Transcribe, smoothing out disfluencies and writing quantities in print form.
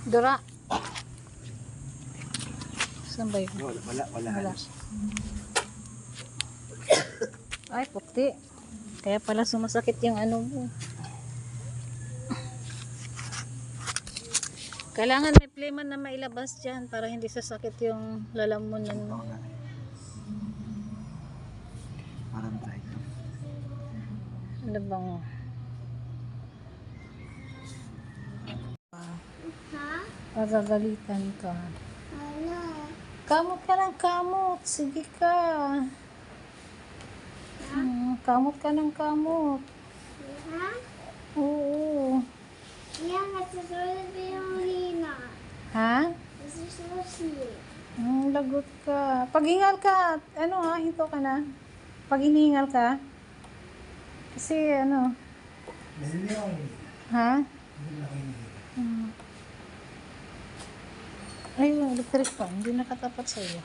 Dura. Saan ba yun? Wala. Ay, puti. Kaya pala sumasakit yung ano mo. Kailangan may playman na mailabas dyan para hindi sasakit yung lalamunan mo. Parang dry. Ano bang? Pagagalitan ka. Kamot ka ng kamot. Sige ka. Kamot ka ng kamot. Oo. Ha? Lagot ka. Paghingal ka. Ano ha? Hinto ka na. Pag hinihingal ka. Kasi ano. Ha? Ay, yung electric fan. Hindi nakatapat sa'yo.